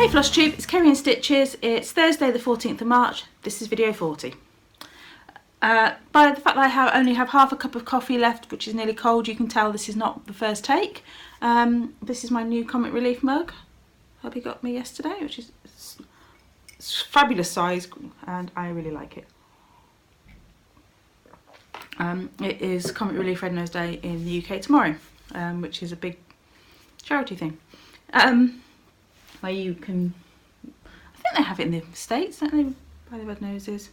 Hey Flosstube, it's Kerry and Stitches. It's Thursday the 14th of March. This is video 40. By the fact that I only have half a cup of coffee left, which is nearly cold, you can tell this is not the first take. This is my new Comic Relief mug. Hubby got me yesterday, which is fabulous size and I really like it. It is Comic Relief Red Nose Day in the UK tomorrow, which is a big charity thing. Where you can, I think they have it in the States, don't they, by the red noses.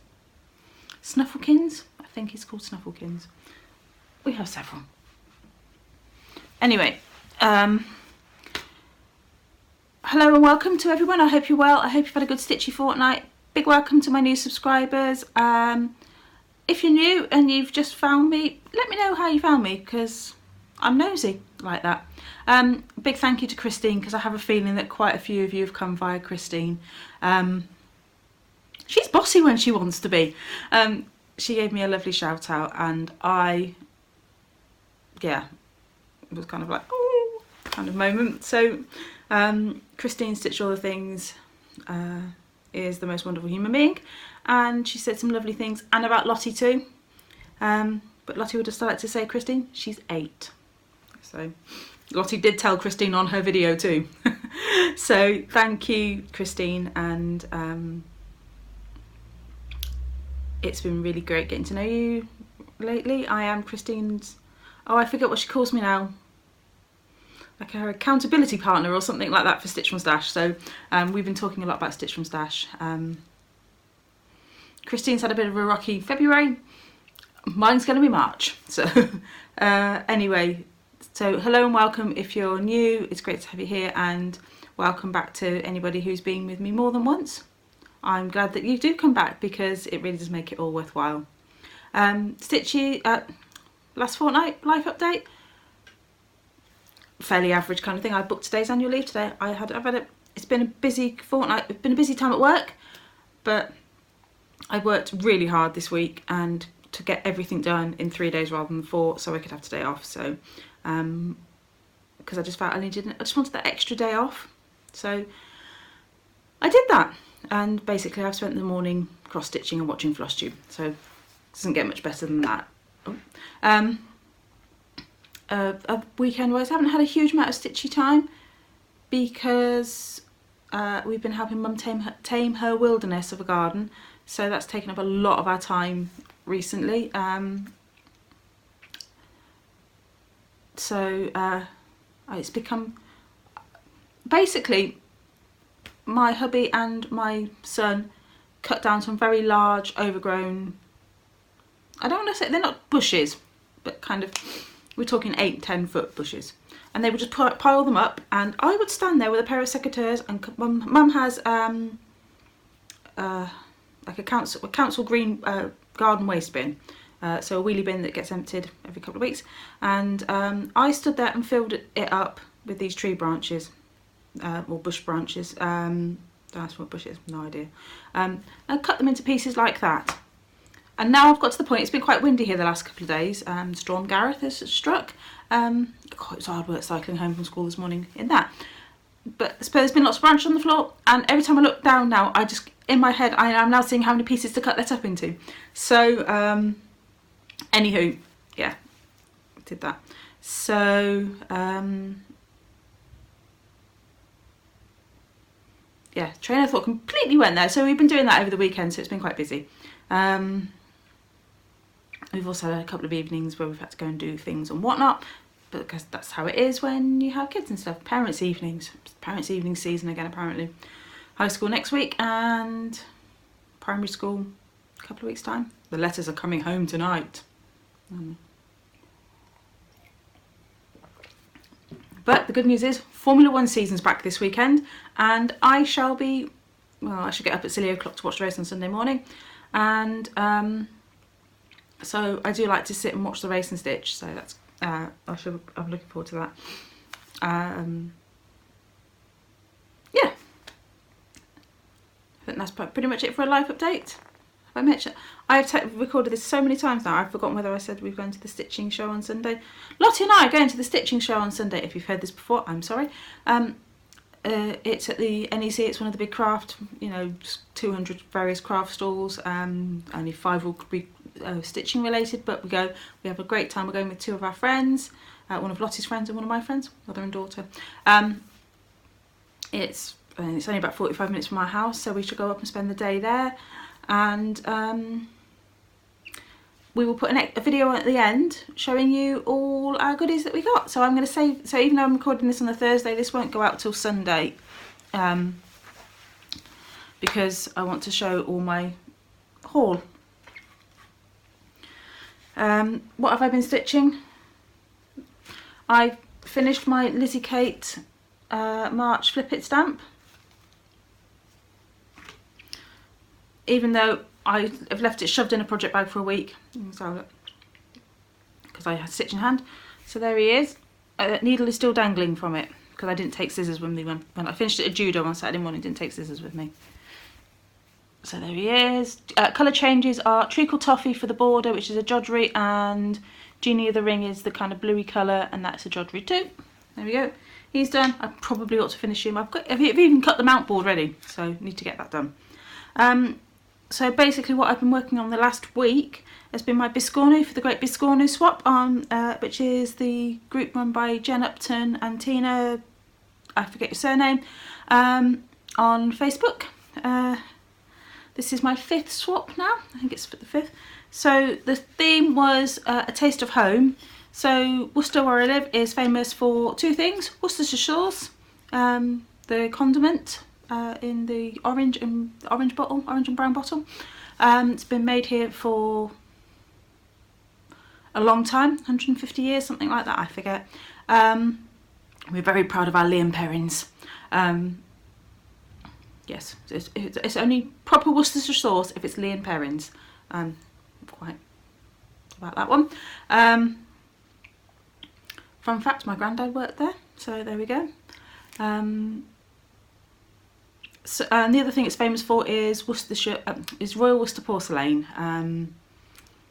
Snufflekins, I think it's called Snufflekins. We have several. Anyway, hello and welcome to everyone. I hope you're well. I hope you've had a good stitchy fortnight. Big welcome to my new subscribers. If you're new and you've just found me, let me know how you found me, because I'm nosy like that. Big thank you to Christine, because I have a feeling that quite a few of you have come via Christine. She's bossy when she wants to be. She gave me a lovely shout out and yeah, it was kind of like, oh, kind of moment. So Christine Stitch All the Things is the most wonderful human being, and she said some lovely things, and about Lottie too. But Lottie would just like to say, Christine, she's 8. So Lottie did tell Christine on her video too. So thank you, Christine, and it's been really great getting to know you lately. I am Christine's, oh, I forget what she calls me now, like her accountability partner or something like that for Stitch from Stash. So we've been talking a lot about Stitch from Stash. Christine's had a bit of a rocky February. Mine's going to be March. So anyway, so hello and welcome if you're new. It's great to have you here, and welcome back to anybody who's been with me more than once. I'm glad that you do come back, because it really does make it all worthwhile. Stitchy, last fortnight life update. Fairly average kind of thing. I booked today's annual leave today. It's been a busy fortnight. It's been a busy time at work, but I worked really hard this week and to get everything done in 3 days rather than 4, so I could have today off. So because I just felt I just wanted that extra day off, so I did that. And basically I've spent the morning cross stitching and watching Flosstube, so it doesn't get much better than that. Weekend wise, I haven't had a huge amount of stitchy time, because we've been helping Mum tame her wilderness of a garden, so that's taken up a lot of our time recently. It's become basically my hubby and my son cut down some very large overgrown, I don't want to say, they're not bushes, but kind of, we're talking 8-10 foot bushes, and they would just pile them up, and I would stand there with a pair of secateurs, and Mum has like a council green garden waste bin, so a wheelie bin that gets emptied every couple of weeks, and I stood there and filled it up with these tree branches, or bush branches, don't ask what bush is, no idea, and cut them into pieces like that. And now I've got to the point, it's been quite windy here the last couple of days. Storm Gareth has struck. God, it was hard work cycling home from school this morning in that. But there's been lots of branches on the floor, and every time I look down now, I just, in my head, I am now seeing how many pieces to cut that up into. So, anywho, yeah, did that. So, yeah, train of thought completely went there. So we've been doing that over the weekend, so it's been quite busy. We've also had a couple of evenings where we've had to go and do things and whatnot, because that's how it is when you have kids and stuff. Parents' evenings. Parents' evening season again, apparently. High school next week, and primary school a couple of weeks' time. The letters are coming home tonight. But the good news is Formula 1 season's back this weekend, and I shall be, well, I should get up at silly o'clock to watch the race on Sunday morning, and so I do like to sit and watch the race and stitch, so that's I'm looking forward to that. Yeah, I think that's pretty much it for a life update. Have I mentioned? I have recorded this so many times now, I've forgotten whether I said we're going to the stitching show on Sunday. Lottie and I are going to the stitching show on Sunday. If you've heard this before, I'm sorry. it's at the NEC. It's one of the big craft, you know, 200 various craft stalls. Only 5 will be stitching related, but we have a great time. We're going with 2 of our friends, one of Lottie's friends and one of my friends, mother and daughter. It's only about 45 minutes from our house, so we should go up and spend the day there. And we will put a video at the end showing you all our goodies that we got. So I'm going to say, so even though I'm recording this on a Thursday, this won't go out till Sunday, because I want to show all my haul. What have I been stitching? I finished my Lizzie Kate March Flip It stamp. Even though I have left it shoved in a project bag for a week, because I had stitch in hand. So there he is. Needle is still dangling from it because I didn't take scissors with me when I finished it at judo on Saturday morning. Didn't take scissors with me. So there he is. Colour changes are Treacle Toffee for the border, which is a Joddery, and Genie of the Ring is the kind of bluey colour, and that's a Joddery too. There we go. He's done. I probably ought to finish him. I've even cut the mount board ready, so need to get that done. So basically what I've been working on the last week has been my Biscornu for the Great Biscornu Swap, on which is the group run by Jen Upton and Tina, I forget your surname, on Facebook. This is my 5th swap now. I think it's for the 5th. So the theme was a taste of home. So Worcester, where I live, is famous for 2 things: Worcestershire sauce, the condiment, in the orange and brown bottle. It's been made here for a long time, 150 years, something like that, I forget. We're very proud of our Liam Perrins. Yes, it's only proper Worcestershire sauce if it's Liam Perrins. Quite about that one. Fun fact, my granddad worked there, so there we go. So, and the other thing it's famous for is Worcestershire, is Royal Worcester porcelain.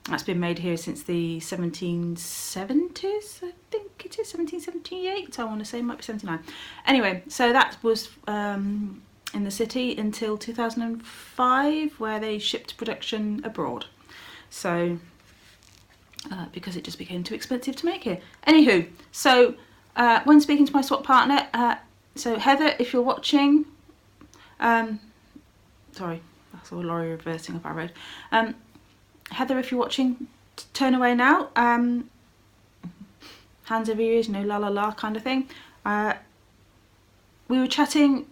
That's been made here since the 1770s, I think it is, 1778, I want to say, it might be 79. Anyway, so that was in the city until 2005, where they shipped production abroad. So, because it just became too expensive to make here. Anywho, so when speaking to my swap partner, so Heather, if you're watching, sorry, that's all lorry reversing up our road. Heather, if you're watching, turn away now. Hands over your ears, you know, la la la kind of thing. We were chatting.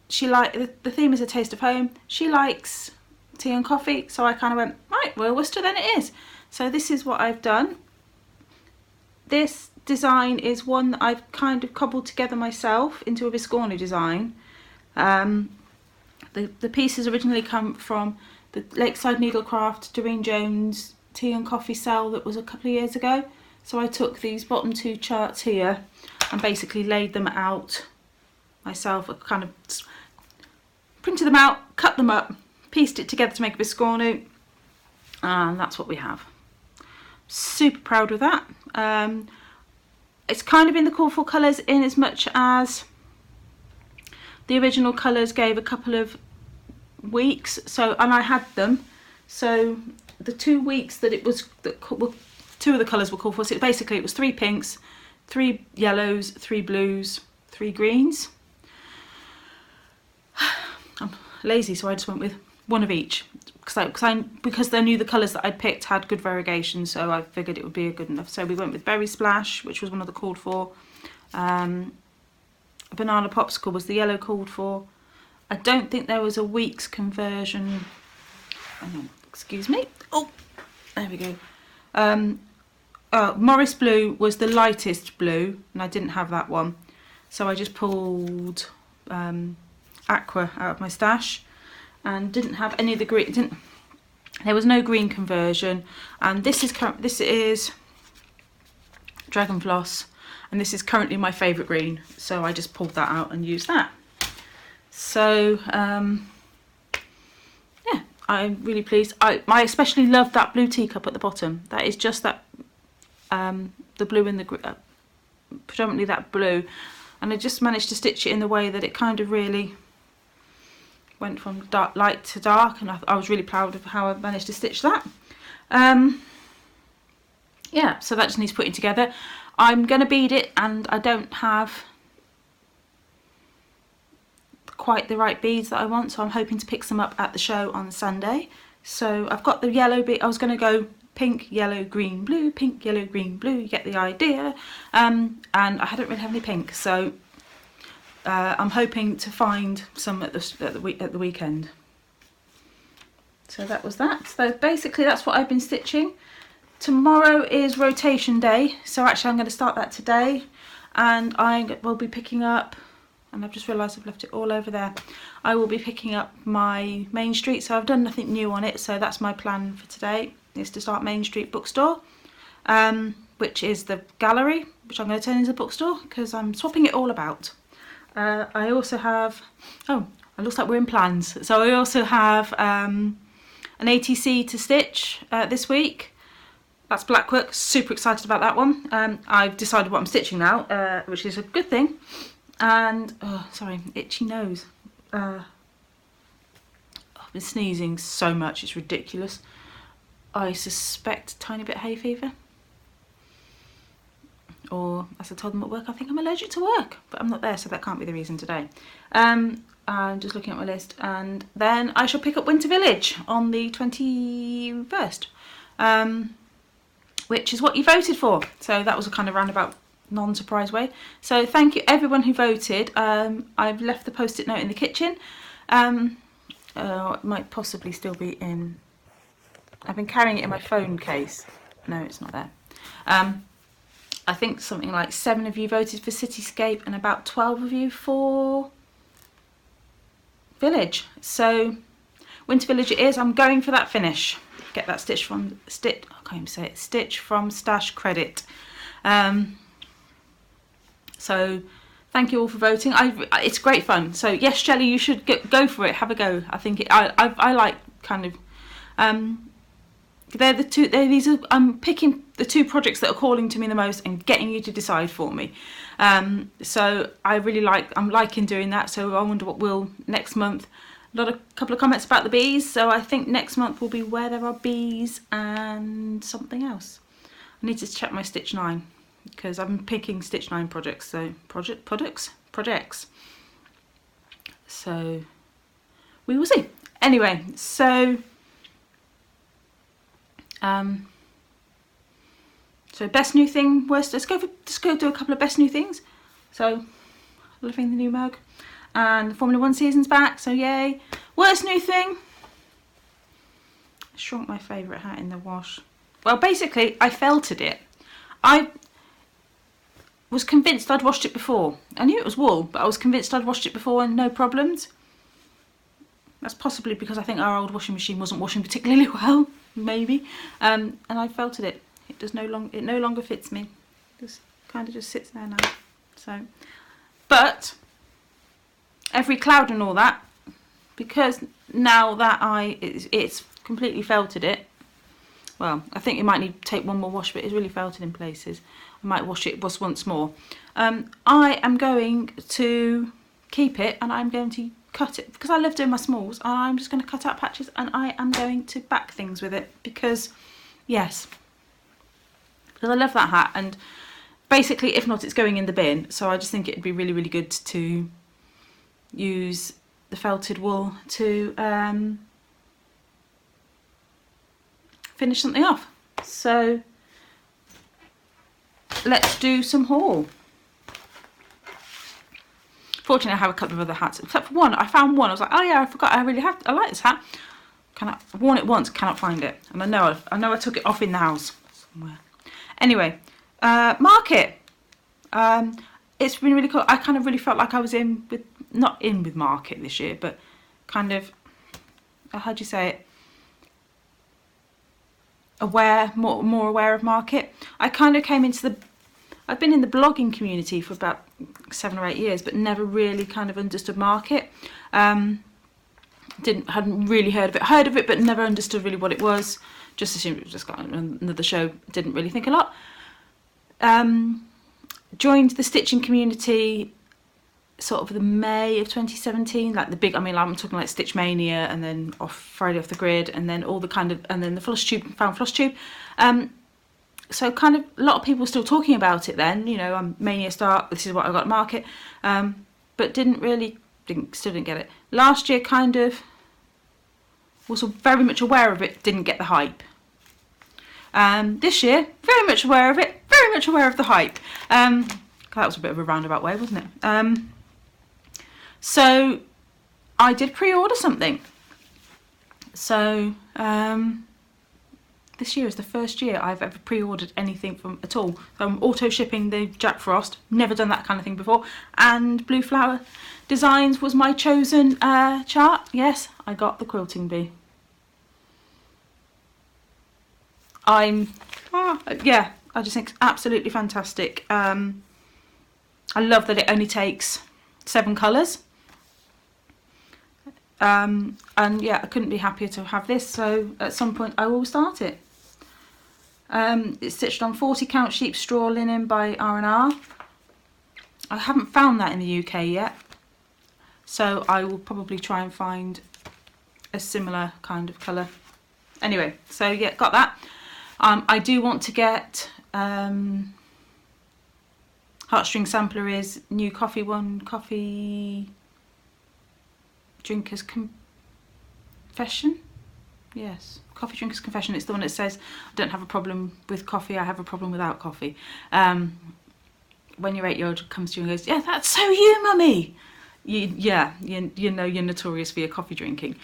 She liked, the theme is a taste of home. She likes tea and coffee, so I kind of went, right, well, Worcester then it is. So this is what I've done. This design is one that I've kind of cobbled together myself into a Biscornu design. The pieces originally come from the Lakeside Needlecraft Doreen Jones tea and coffee sale that was a couple of years ago. So I took these bottom 2 charts here and basically laid them out myself. I kind of printed them out, cut them up, pieced it together to make a Biscornu, and that's what we have. Super proud of that. It's kind of in the colourful colours, in as much as the original colours gave a couple of weeks, so, and I had them, so the 2 weeks that it was, that 2 of the colours were called for, so basically it was 3 pinks, 3 yellows, 3 blues, 3 greens. I'm lazy, so I just went with 1 of each, because I knew the colours that I'd picked had good variegation, so I figured it would be good enough. So we went with Berry Splash, which was one of the called for. Banana Popsicle was the yellow called for. I don't think there was a week's conversion. Excuse me. Oh, there we go. Morris Blue was the lightest blue, and I didn't have that one. So I just pulled Aqua out of my stash and didn't have any of the green. There was no green conversion. And this is Dragon Floss, and this is currently my favourite green, so I just pulled that out and used that. So yeah, I'm really pleased. I especially love that blue teacup at the bottom. That is just that the blue in the predominantly that blue. and I just managed to stitch it in the way that it kind of really went from light to dark, and I was really proud of how I managed to stitch that. Yeah, so that just needs putting together. I'm going to bead it, and I don't have quite the right beads that I want, so I'm hoping to pick some up at the show on Sunday. So I've got the yellow bead. I was going to go pink, yellow, green, blue, pink, yellow, green, blue, you get the idea. And I don't really have any pink, so I'm hoping to find some at the weekend. So that was that. So basically that's what I've been stitching. Tomorrow is rotation day, so actually I'm going to start that today, and I will be picking up, and I've just realised I've left it all over there, I will be picking up my Main Street, so I've done nothing new on it, so that's my plan for today, is to start Main Street bookstore, which is the gallery, which I'm going to turn into a bookstore, because I'm swapping it all about. I also have, oh, it looks like we're in plans, so I also have an ATC to stitch this week. That's Blackwork, super excited about that one. I've decided what I'm stitching now, which is a good thing. And, oh, sorry, itchy nose. I've been sneezing so much, it's ridiculous. I suspect a tiny bit of hay fever. Or, as I told them at work, I think I'm allergic to work. But I'm not there, so that can't be the reason today. I'm just looking at my list. And then I shall pick up Winter Village on the 21st. Which is what you voted for. So that was a kind of roundabout, non-surprise way. So thank you everyone who voted. I've left the post-it note in the kitchen. It might possibly still be in... I've been carrying it in my phone case. No, it's not there. I think something like 7 of you voted for Cityscape and about 12 of you for Village. So Winter Village it is. I'm going for that finish. Get that stitch from Stitch from Stash Credit. So thank you all for voting. It's great fun. So yes, Shelley, you should go for it. Have a go. I think I like kind of they're the two. I'm picking the 2 projects that are calling to me the most and getting you to decide for me. So I really I'm liking doing that. So I wonder what will next month. A couple of comments about the bees, so I think next month will be where there are bees and something else. I need to check my Stitch 9 because I'm picking Stitch 9 projects, so projects. So we will see. Anyway, so best new thing, worst. Let's go do a couple of best new things. So loving the new mug. And the Formula 1 season's back, so yay. Worst new thing. I shrunk my favourite hat in the wash. Well, basically, I felted it. I was convinced I'd washed it before. I knew it was wool, but I was convinced I'd washed it before and no problems. That's possibly because I think our old washing machine wasn't washing particularly well, maybe. And I felted it. It no longer fits me. Just kind of just sits there now. So, but every cloud and all that, because now that it's completely felted it, well, I think it might need to take one more wash, but it's really felted in places. I might wash it once more. I am going to keep it, and I'm going to cut it because I love doing my smalls, and I'm just going to cut out patches, and I am going to back things with it because yes, because I love that hat, and basically if not it's going in the bin. So I just think it'd be really, really good to use the felted wool to finish something off. So let's do some haul. Fortunately I have a couple of other hats, except for one. I found one, I was like, oh yeah, I forgot, I like this hat. I've worn it once, cannot find it, and I know I took it off in the house somewhere. Anyway, market. It's been really cool. I kind of really felt like I was not in with market this year, but kind of, how do you say it? More aware of market. I kind of came into I've been in the blogging community for about 7 or 8 years, but never really kind of understood market. Hadn't really heard of it, but never understood really what it was. Just assumed it was just another show. Didn't really think a lot. Joined the stitching community sort of the May of 2017, like the big, I mean, I'm talking like Stitch Mania, and then Friday Off the Grid, and then all the kind of, and then the Flosstube, found Flosstube. So kind of a lot of people were still talking about it then, you know, Mania start, this is what I got at market, but still didn't get it. Last year kind of was very much aware of it, didn't get the hype. This year, very much aware of it, very much aware of the hype. That was a bit of a roundabout way, wasn't it? So I did pre-order something. So this year is the first year I've ever pre-ordered anything from at all. So I'm auto shipping the Jack Frost, never done that kind of thing before, and Blue Flower Designs was my chosen chart. Yes, I got the quilting bee. Yeah, I just think it's absolutely fantastic. I love that it only takes 7 colours. And yeah, I couldn't be happier to have this, so at some point I will start it. It's stitched on 40 count sheep straw linen by R&R. I haven't found that in the UK yet, so I will probably try and find a similar kind of colour. Anyway, so yeah, got that. I do want to get Heartstring Sampler is new coffee one, Coffee Drinker's Confession. Yes, Coffee Drinker's Confession. It's the one that says, I don't have a problem with coffee, I have a problem without coffee. When your 8-year-old comes to you and goes, yeah, that's so you, mummy. You know you're notorious for your coffee drinking.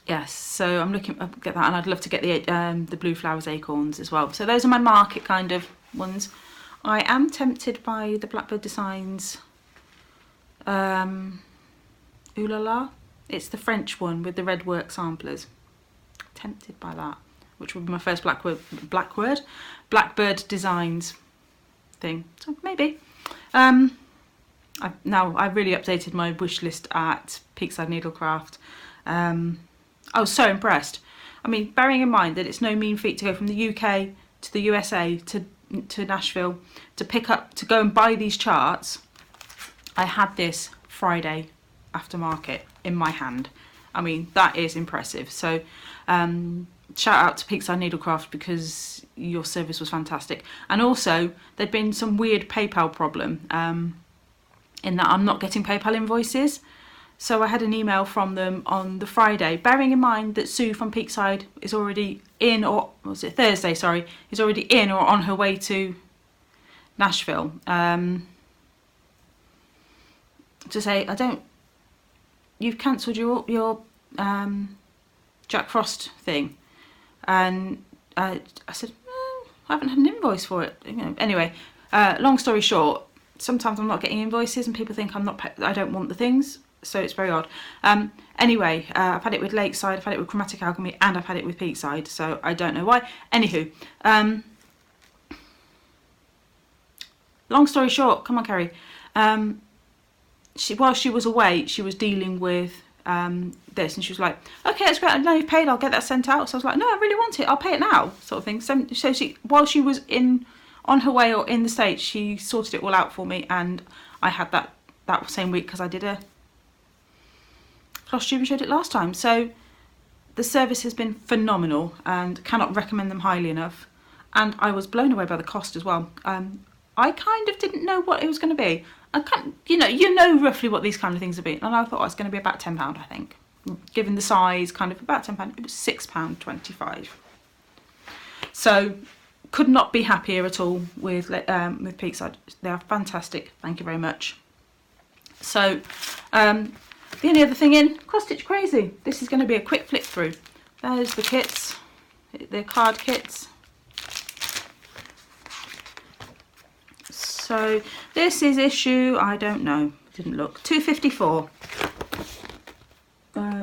Yes, so I'm looking to get that, and I'd love to get the Blue Flowers Acorns as well. So those are my market kind of ones. I am tempted by the Blackbird Designs Ooh La La. It's the French one with the red work samplers. Tempted by that, which would be my first Blackbird Designs thing. So maybe. I've really updated my wish list at Peakside Needlecraft. I was so impressed. I mean, bearing in mind that it's no mean feat to go from the UK to the USA to Nashville to go and buy these charts. I had this Friday after market in my hand. I mean, that is impressive. So shout out to Peakside Needlecraft, because your service was fantastic. And also there'd been some weird PayPal problem in that I'm not getting PayPal invoices. So I had an email from them on the Friday, bearing in mind that Sue from Peakside is already in, or was it Thursday, sorry, is already in or on her way to Nashville. To say, you've cancelled your Jack Frost thing. And I said, I haven't had an invoice for it. You know, anyway, long story short, sometimes I'm not getting invoices and people think I don't want the things. So it's very odd. Anyway, I've had it with Lakeside, I've had it with Chromatic Alchemy, and I've had it with Peakside, so I don't know why. Anywho, long story short, come on, Kerry. While she was away, she was dealing with this, and she was like, okay, that's great, I know you've paid, I'll get that sent out. So I was like, no, I really want it, I'll pay it now, sort of thing. So while she was on her way or in the States, she sorted it all out for me, and I had that same week, because I did a Flosstube and showed it last time. So the service has been phenomenal and cannot recommend them highly enough. And I was blown away by the cost as well. I kind of didn't know what it was going to be. You know roughly what these kind of things have been, and I thought it was going to be about £10, I think, given the size, kind of about £10. It was £6.25. So could not be happier at all with Peakside. They are fantastic. Thank you very much. So. The only other thing in, Cross Stitch Crazy. This is going to be a quick flick through. There's the kits, the card kits. So this is issue, I don't know, didn't look, 254.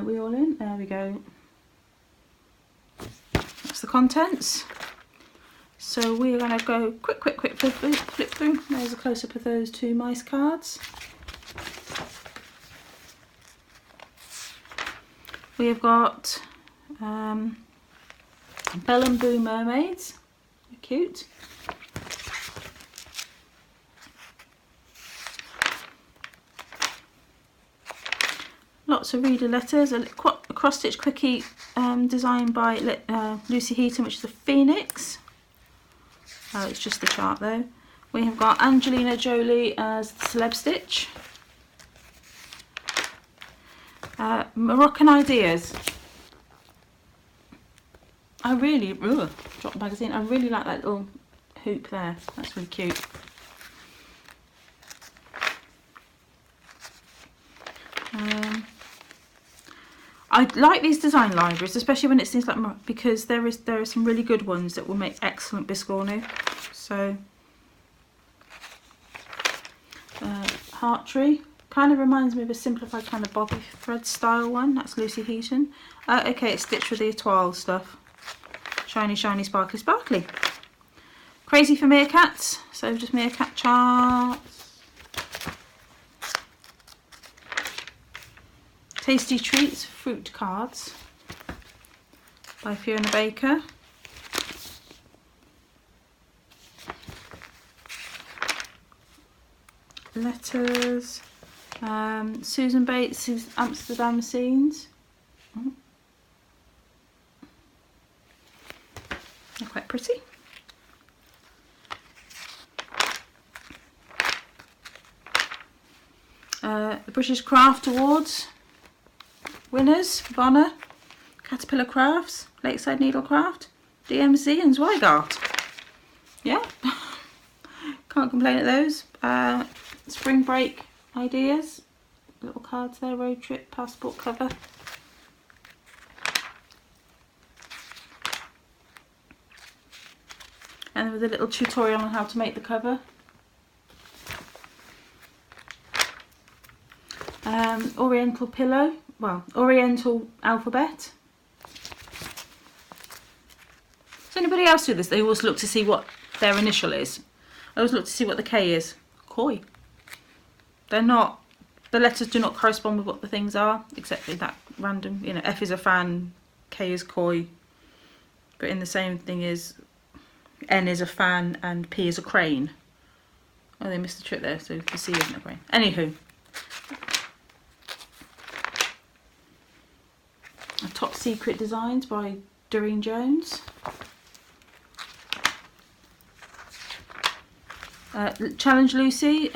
We all in? There we go. That's the contents. So we're going to go quick flip through. There's a close-up of those 2 mice cards. We have got Belle and Boo mermaids. They're cute. lots of reader letters. A cross stitch quickie designed by Lucy Heaton, which is a phoenix. Oh, it's just the chart though. We have got Angelina Jolie as Celeb Stitch. Moroccan Ideas. I really, dropped the magazine. I really like that little hoop there. That's really cute. I like these design libraries, especially when it's things like, because there are some really good ones that will make excellent biscornu. So, Heart Tree kind of reminds me of a simplified kind of bobby thread style one. That's Lucy Heaton. Okay, it's stitched with the Etoile stuff. Shiny, shiny, sparkly, sparkly. Crazy for Meerkats. So just meerkat charts. Tasty Treats fruit cards by Fiona Baker. Letters. Susan Bates' Amsterdam Scenes. They're quite pretty. The British Craft Awards winners of honour: Caterpillar Crafts, Lakeside Needlecraft, DMC and Zweigart. Yeah, can't complain at those. Spring break ideas, little cards there, road trip, passport cover. And with a little tutorial on how to make the cover. Oriental Pillow, well, Oriental Alphabet. Does anybody else do this? They always look to see what their initial is. I always look to see what the K is. Koi. They're not, the letters do not correspond with what the things are, except for that random, you know, F is a fan, K is koi. But in the same thing is N is a fan and P is a crane. Oh, they missed the trick there, so the C isn't a crane. Anywho. Top Secret Designs by Doreen Jones. Challenge Lucy.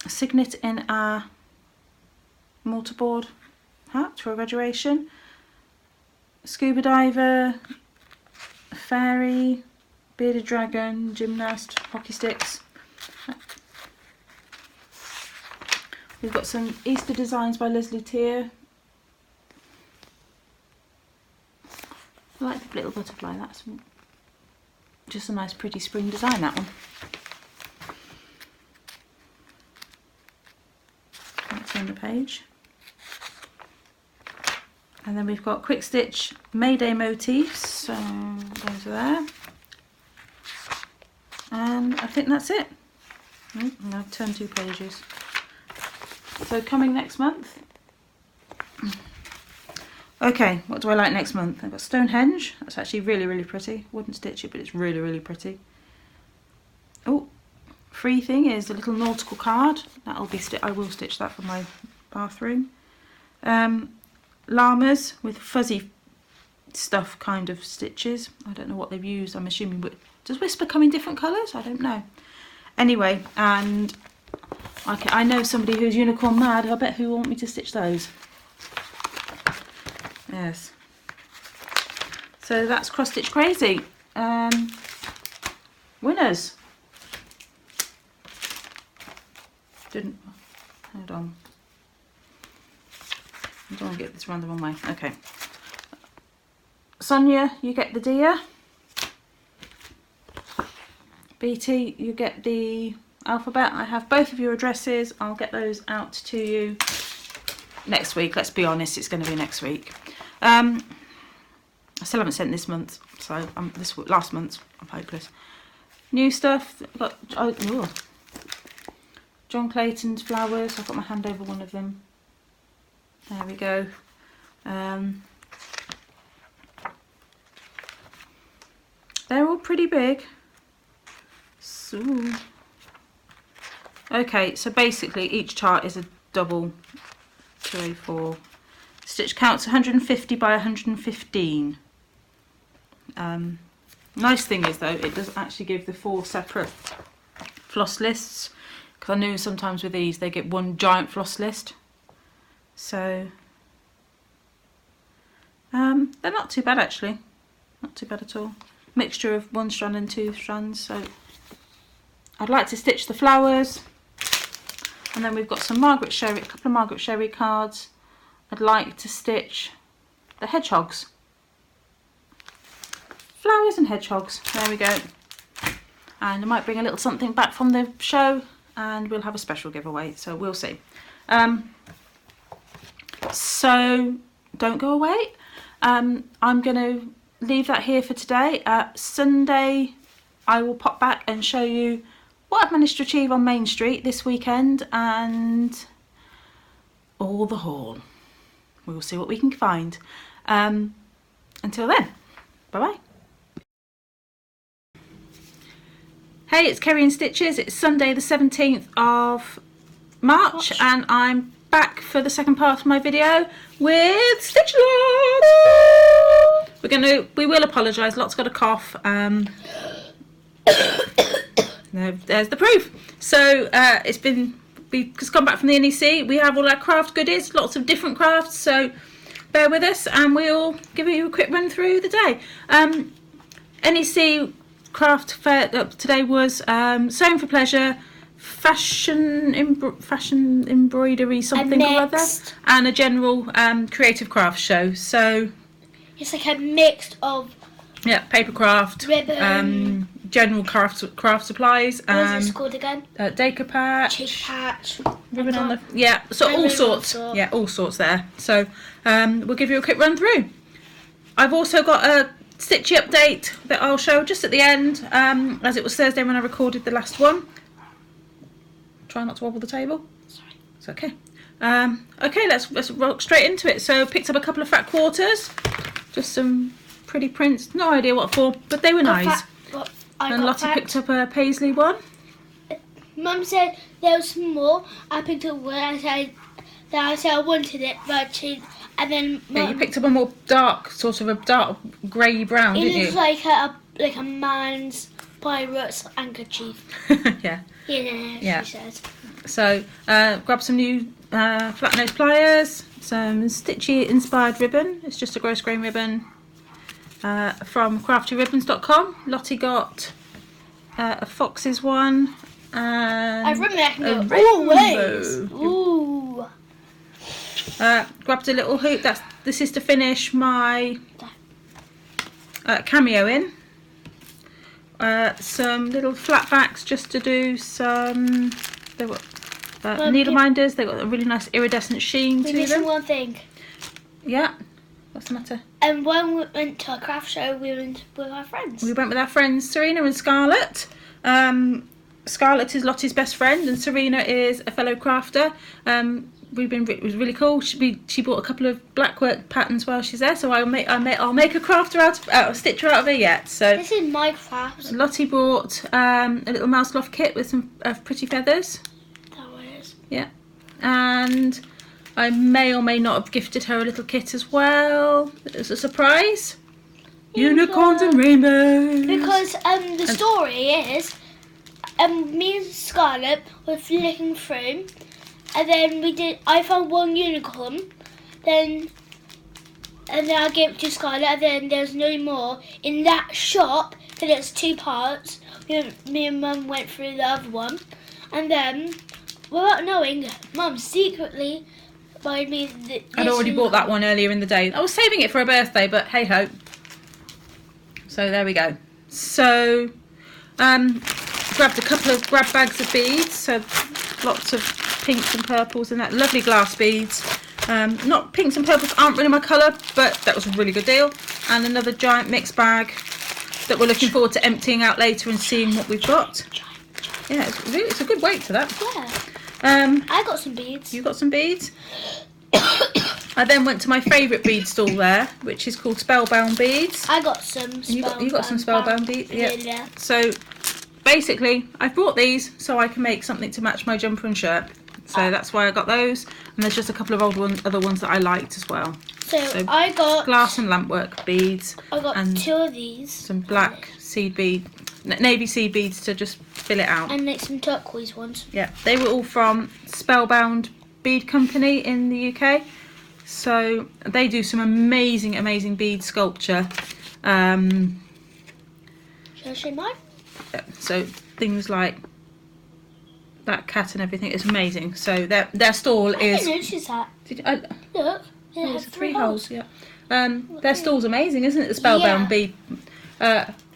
Signet in a mortarboard hat for graduation. Scuba diver. Fairy. Bearded dragon. Gymnast. Hockey sticks. We've got some Easter designs by Leslie Tier. I like the little butterfly, that's just a nice pretty spring design, that one. That's on the page. And then we've got Quick Stitch Mayday motifs, so those are there. And I think that's it. And I've turned 2 pages. So coming next month. Okay, what do I like next month? I've got Stonehenge. That's actually really, really pretty. Wouldn't stitch it, but it's really, really pretty. Oh, free thing is a little nautical card. That'll be I will stitch that for my bathroom. Llamas with fuzzy stuff kind of stitches. I don't know what they've used. I'm assuming. Does Whisper come in different colours? I don't know. Anyway, and okay, I know somebody who's unicorn mad. I bet who will want me to stitch those. Yes. So that's Cross Stitch Crazy. Winners. Hold on. I don't want to get this round the wrong way. Okay. Sonia, you get the deer. BT, you get the alphabet. I have both of your addresses. I'll get those out to you next week. Let's be honest, it's going to be next week. I still haven't sent this month, so last month I'm hopeless. New stuff. I've got John Clayton's flowers. I've got my hand over one of them. There we go. They're all pretty big. So, okay, so basically each chart is double 2A4. Stitch count's 150 by 115. Nice thing is though, it doesn't actually give the 4 separate floss lists, because I know sometimes with these they get one giant floss list. So they're not too bad actually, not too bad at all. Mixture of 1 strand and 2 strands. So I'd like to stitch the flowers, and then we've got some Margaret Sherry, a couple of Margaret Sherry cards. I'd like to stitch the hedgehogs. Flowers and hedgehogs, there we go. And I might bring a little something back from the show, and we'll have a special giveaway, so we'll see. So don't go away. I'm going to leave that here for today. Sunday I will pop back and show you what I've managed to achieve on Main Street this weekend, and all the haul. We will see what we can find. Until then, bye bye. Hey, it's Kerry and Stitches. It's Sunday the 17th of March, and I'm back for the second part of my video with Stitch Lot. We will apologise. Lot's got a cough. There's the proof. So we've just come back from the NEC. We have all our craft goodies, lots of different crafts. So bear with us, and we'll give you a quick run through the day. NEC craft fair today was sewing for pleasure, fashion embroidery something or other, and a general creative craft show. So it's like a mix of paper craft, ribbon, general craft supplies. What is it called again? Decoupage, Cheek patch, ribbon on the so all sorts. Yeah, all sorts there. So we'll give you a quick run through. I've also got a stitchy update that I'll show just at the end, as it was Thursday when I recorded the last one. Try not to wobble the table. Sorry. It's okay. Okay, let's rock straight into it. So picked up a couple of fat quarters, just some pretty prints. No idea what for, but they were nice. And Lottie picked up a paisley one. Mum said there was some more. I picked up one. I said I wanted it, but and then you picked up a more dark, sort of a dark grey brown, didn't you? It looks like a man's pirate's handkerchief. Yeah. Yeah. She says. So grab some new flat nose pliers, some stitchy inspired ribbon. It's just a gross grain ribbon from craftyribbons.com. Lottie got a Fox's one. And I remember I can go all ways. Ooh. Grabbed a little hoop. This is to finish my cameo in. Some little flat backs just to do some. They got needle minders. They got a really nice iridescent sheen to them. We're missing one thing. Yeah. What's the matter? And when we went to a craft show, we went with our friends. We went with our friends Serena and Scarlett. Scarlett is Lottie's best friend, and Serena is a fellow crafter. It was really cool. She bought a couple of blackwork patterns while she's there, so I'll make a crafter a stitcher out of her yet. So this is my craft. Lottie bought a little mouse cloth kit with some pretty feathers. That was. Yeah, and I may or may not have gifted her a little kit as well. It's a surprise. Unicorns and rainbows. Because the story is, me and Scarlett were flicking through, and then I found one unicorn, and then I gave it to Scarlett, and then there was no more in that shop. Then it was 2 parts. Me and Mum went through the other one, and then without knowing, Mum secretly bought me I'd already bought that one earlier in the day. I was saving it for her birthday, but hey ho. So there we go. So grabbed a couple of grab bags of beads, so lots of pinks and purples and that lovely glass beads. Not pinks and purples aren't really my colour, but that was a really good deal. And another giant mixed bag that we're looking forward to emptying out later and seeing what we've got. Yeah, it's a good weight to that. Yeah. I got some beads. You got some beads? I then went to my favourite bead stall there, which is called Spellbound Beads. I got some Spellbound. You got some Spellbound beads? Yeah. So basically, I've bought these so I can make something to match my jumper and shirt. So that's why I got those. And there's just a couple of other ones that I liked as well. So I got glass and lampwork beads. I got and 2 of these. Some black seed bead, navy seed beads to just fill it out. And like some turquoise ones. Yeah, they were all from Spellbound Bead Company in the UK. So they do some amazing bead sculpture. Shall I show mine? Yeah, so things like that cat and everything is amazing. So their stall is. I didn't notice that. Look, it has 3 holes. Yeah. Their stall's amazing, isn't it? The Spellbound bead.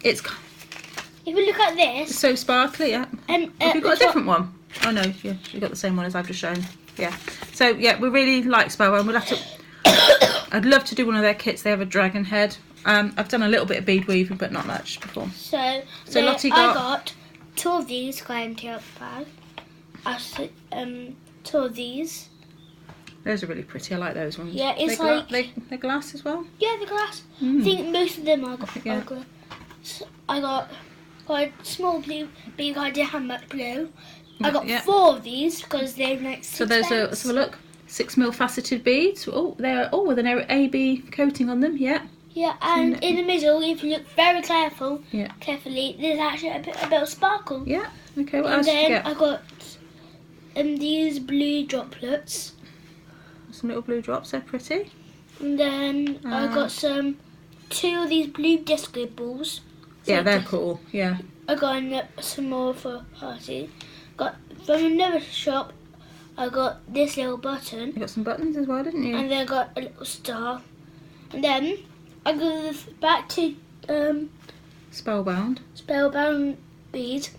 It's if you look at this, so sparkly. Yeah. Have you got a different one? Oh no, yeah, you got the same one as I've just shown. Yeah. So yeah, we really like Spellbound. We'll have to. I'd love to do one of their kits. They have a dragon head. I've done a little bit of bead weaving, but not much before. So Lottie I got 2 of these. Got empty out the bag. 2 of these. Those are really pretty. I like those ones. Yeah, it's they're glass as well. Yeah, the glass. I think most of them are. Yeah. I got a small blue, but I didn't have much blue. I got 4 of these because they're like 6 So those are. Let's have a look. 6mm faceted beads. Oh, they're with an AB coating on them. Yeah. Yeah, and in the middle, if you look very carefully, there's actually a bit of sparkle. Yeah. Okay. What else did you get? I got these blue droplets. Some little blue drops. They're pretty. And then I got 2 of these blue disco balls. So yeah, they're cool. Yeah. I got some more for a party. Got from another shop. I got this little button. You got some buttons as well, didn't you? And then I got a little star. And then I go back to Spellbound beads.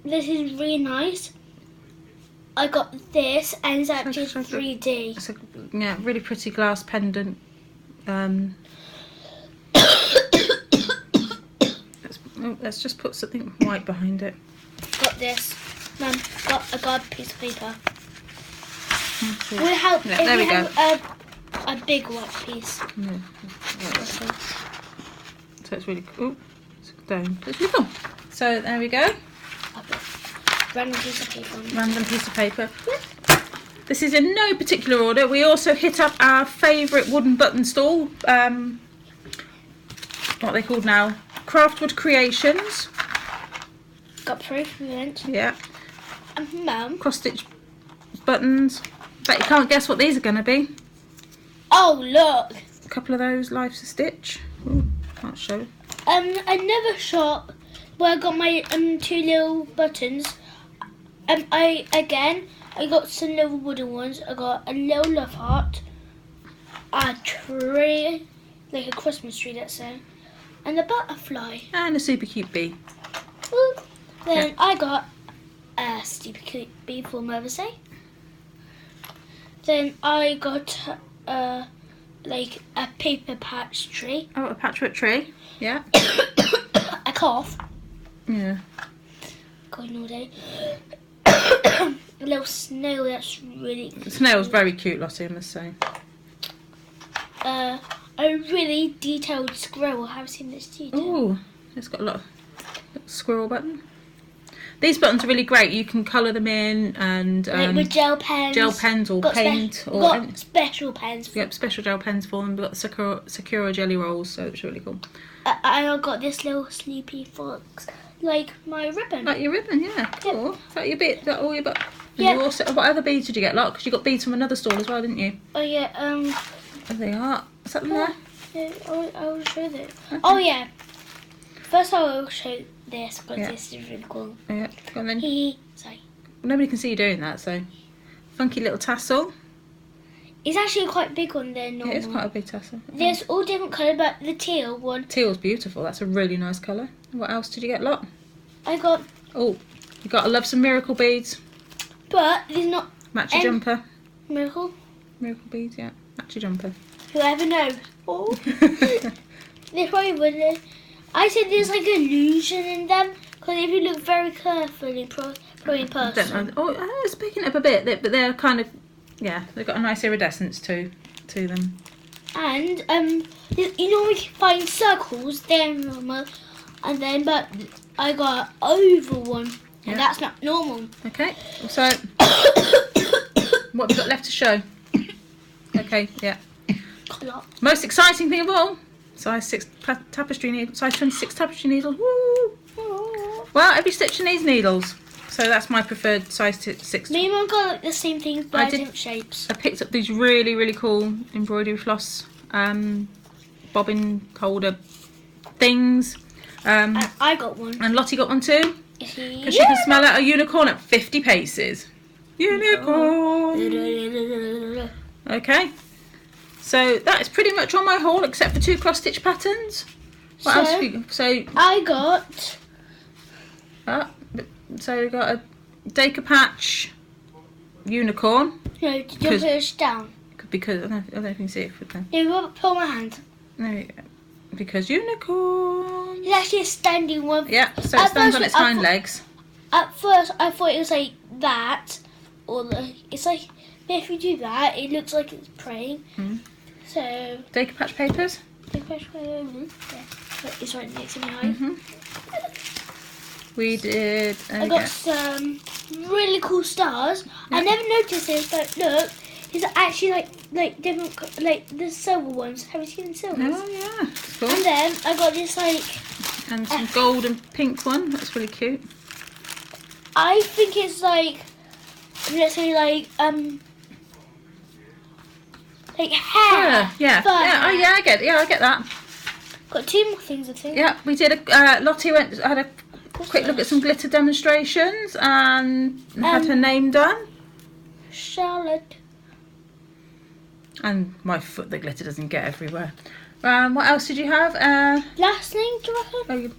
This is really nice. I got this, and it's actually 3D. It's a really pretty glass pendant. Let's just put something white behind it. Got this. Mum, I got a piece of paper. Will help if there we you go. have a big white piece. Yeah. So it's really cool. It's down. It's really cool. So there we go. Random piece of paper. Random piece of paper. This is in no particular order. We also hit up our favourite wooden button stall. What are they called now? Craftwood Creations. Got proof, we went. Yeah. Mum. Cross stitch buttons. Bet you can't guess what these are going to be. Oh, look. A couple of those Life's a Stitch. Ooh, can't show. Another shop where I got my 2 little buttons. I got some little wooden ones. I got a little love heart, a tree, like a Christmas tree, let's say, and a butterfly. And a super cute bee. Ooh. Then I got a super cute bee for Mother's Day. Then I got like a paper patch tree. Oh, a patchwork tree. Yeah. A cough. Yeah. Going all day. A little snail that's really The snail's very cute, Lottie, I must say. A really detailed squirrel. I haven't seen this detail. Oh, it's got a lot of squirrel button. These buttons are really great. You can colour them in and like with gel pens. Or paint or got special pens. Yep, special gel pens for them. We've got the Sakura jelly rolls, so it's really cool. And I got this little sleepy fox, like my ribbon. Like your ribbon, yeah. Cool. Yep. Is that your bit? Is that all your but? Yeah. You also, what other beads did you get, Lot? Because you got beads from another stall as well, didn't you? Oh yeah. There they are. Is that them there? Yeah, I will show them. Okay. Oh yeah. First I will show this because this is really cool. Yeah. Go on then. Sorry. Nobody can see you doing that, so funky little tassel. It's actually quite big on there. Normal. It is quite a big tassel. There's all different colour, but the teal one. Teal's beautiful. That's a really nice colour. What else did you get, Lot? I got. Oh, you got to love some miracle beads. But there's not. Match your jumper. Miracle. Miracle beads, yeah. Match your jumper. Whoever knows. Oh. They probably wouldn't. I said there's like illusion in them because if you look very carefully, probably in person. Oh, it's picking up a bit, but they're kind of, yeah, they've got a nice iridescence to them. And you know we can find circles, they're normal, and then but I got an oval one, and that's not normal. Okay, so What have you got left to show? Okay, yeah. A lot. Most exciting thing of all, size 6 tapestry needle, size 26 tapestry needles. Woo! Well, every stitch needs needles, so that's my preferred size 6. Me and Mum got like the same things, but I did- different shapes. I picked up these really, really cool embroidery floss bobbin holder things. I got one. And Lottie got one too, because Yeah. she can smell out a unicorn at 50 paces. Unicorn! Okay. So that is pretty much on my haul, except for 2 cross-stitch patterns. What else have you? I got... So we got a decoupage unicorn. No, did you put it down? Because I don't know if you can see it with them. Yeah, you pull my hand. There we go. Because unicorn. It's actually a standing one. Yeah, so it stands on its hind legs. At first, I thought it was like that, or it's like if you do that, it looks like it's praying. So Decoupage papers. It's right next to my eye. We did. I got some really cool stars. I never noticed this, but look, it's actually like different, like the silver ones. Have you seen the silvers? Oh yeah, it's cool. And then I got this like. And some gold and pink one. That's really cute. I think it's like, let's say like hair. Yeah. Fur Yeah. Oh hair. yeah, I get. Yeah, I get that. Got 2 more things I think. Yeah, we did a. Lottie had a quick look at some glitter demonstrations and had her name done. Charlotte. And my foot, the glitter doesn't get everywhere. What else did you have? Last thing, do you reckon?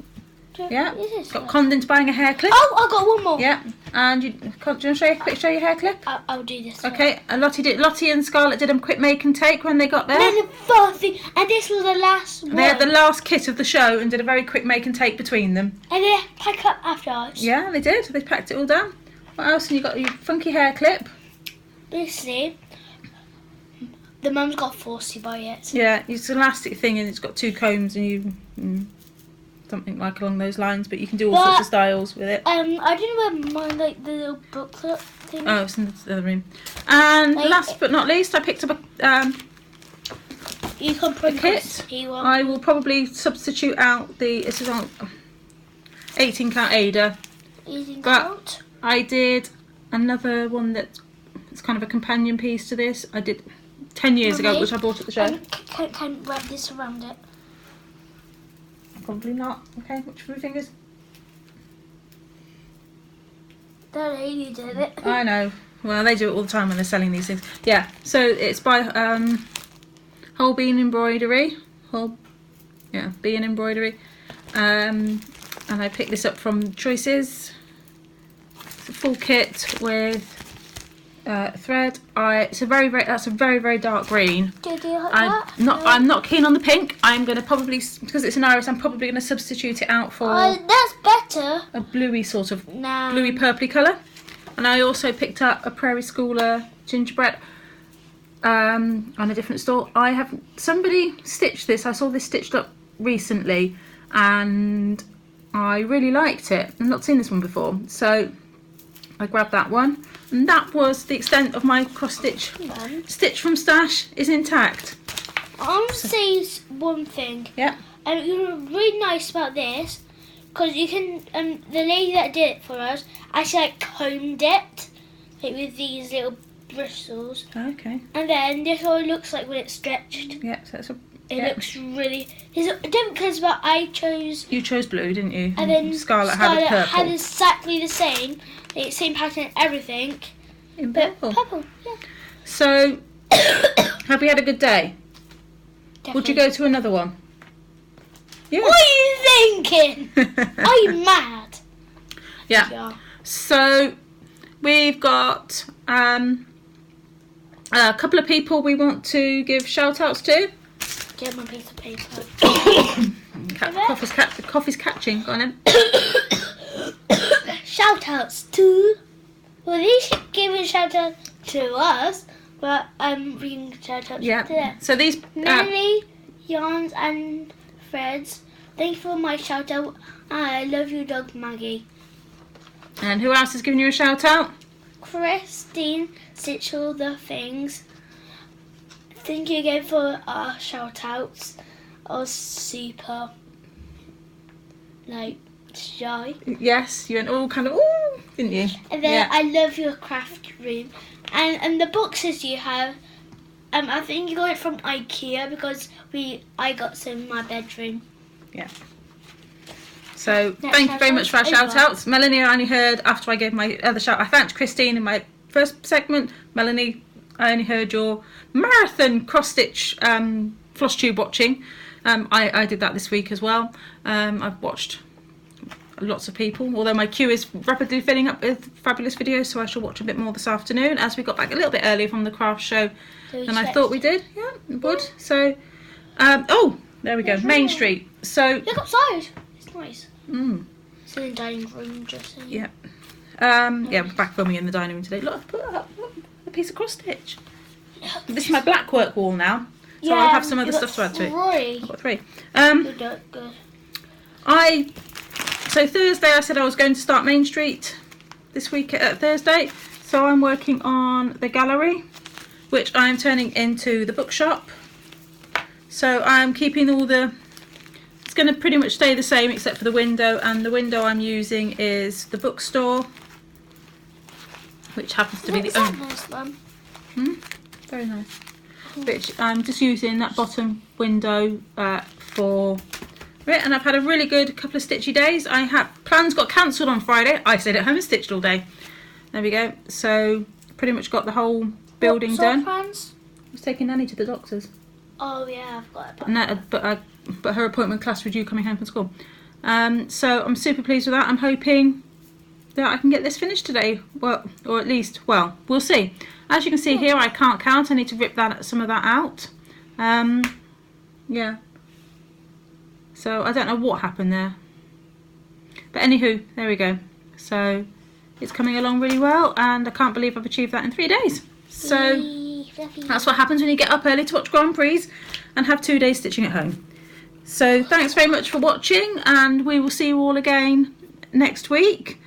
Yeah. Is this Got one? Condon's buying a hair clip. Oh, I got one more. Yeah. And do you want to show your hair clip? I'll do this. Okay. And Lottie and Scarlett did a quick make and take when they got there. Then the fourth thing, and this was the last one. They had the last kit of the show and did a very quick make and take between them. And then pack up afterwards. Yeah, they did. They packed it all down. What else? And you got your funky hair clip. Basically, the mum's got forced to buy it. Yeah, it's an elastic thing and it's got 2 combs and you something like along those lines, but you can do all sorts of styles with it. I didn't wear mine like the little booklet thing. Oh, it's in the other room. And Like, last but not least, I picked up You can print kit. one. I will probably substitute out this is on 18 count Ada. Easy but- out. I did another one that's kind of a companion piece to this. I did 10 years ago, Mummy, which I bought at the show. Can wrap this around it. Probably not. Okay, which of your fingers? That lady did it. I know. Well, they do it all the time when they're selling these things. Yeah, so it's by Whole Bean Embroidery. Bean Embroidery. And I picked this up from Choices. It's a full kit with thread. That's a very, very dark green. Do you like that? I'm not keen on the pink. I'm going to probably, because it's an iris, I'm probably going to substitute it out for That's better. a bluey sort of Nah. bluey purpley colour. And I also picked up a Prairie Schooler gingerbread on a different store. Somebody stitched this. I saw this stitched up recently and I really liked it. I've not seen this one before, so I grabbed that one. And that was the extent of my cross stitch. Stitch from Stash is intact. I want to say one thing. Yeah. And you were really nice about this, because you can. The lady that did it for us actually like combed it, like with these little bristles. Okay. And then this is what it looks like when it's stretched. Yeah. So that's It looks really. There's different colours, but I chose. You chose blue, didn't you? And then Scarlett had a purple. had exactly the same pattern, everything. In But purple. purple, yeah. So, have we had a good day? Would you go to another one? Yeah. What are you thinking? Are you mad? Yeah. So, we've got a couple of people we want to give shout outs to. Get my piece of paper. Coffee's catching. Go on then. Shout outs to. Well, they should give a shout out to us, but we can shout out to them. So these Melanie, Yarns, and Freds. Thank you for my shout out. I love you, dog Maggie. And who else is giving you a shout out? Christine stitched all the things. Thank you again for our shout outs. I was super shy. Yes, you went all kind of ooh, didn't you? And then I love your craft room. And the boxes you have, I think you got it from IKEA because I got some in my bedroom. Yeah. So thank you very much for our shout outs. Melanie, I only heard after I gave my other shout. I thanked Christine in my first segment. Melanie, I only heard your marathon cross stitch Flosstube watching. I did that this week as well. I've watched lots of people, although my queue is rapidly filling up with fabulous videos, so I shall watch a bit more this afternoon as we got back a little bit earlier from the craft show than I thought we did. Yeah, we would. So, oh, there we go, Main Street. So look outside. It's nice. It's in the dining room dressing. Yeah. Yeah, we're back filming in the dining room today. Look, I've put up a piece of cross stitch. This is my black work wall now, so I'll have some other stuff to add to it. I've got 3. Good. So Thursday I said I was going to start Main Street this week Thursday. So I'm working on the gallery, which I'm turning into the bookshop. So I'm keeping all the, it's going to pretty much stay the same except for the window, and the window I'm using is the bookstore, which happens to be the only. Nice one. Very nice. Which I'm just using that bottom window for it, and I've had a really good couple of stitchy days. Plans got cancelled on Friday. I stayed at home and stitched all day. There we go. So pretty much got the whole building done. Plans? I was taking Nanny to the doctor's. Oh yeah, I've got it. And that, but her appointment class with you coming home from school. So I'm super pleased with that. I'm hoping that I can get this finished today. Well, or at least, well, we'll see. As you can see here, I can't count. I need to rip some of that out. Yeah. So I don't know what happened there. But anywho, there we go. So it's coming along really well, and I can't believe I've achieved that in 3 days. So that's what happens when you get up early to watch Grand Prix and have 2 days stitching at home. So thanks very much for watching, and we will see you all again next week.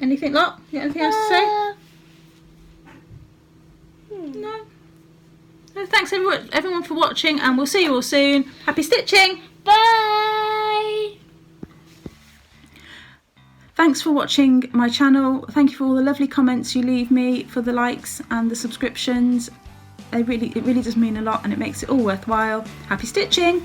Anything, Lot? You got anything else to say? No. So thanks everyone for watching, and we'll see you all soon. Happy stitching! Bye! Thanks for watching my channel. Thank you for all the lovely comments you leave me, for the likes and the subscriptions. It really does mean a lot, and it makes it all worthwhile. Happy stitching!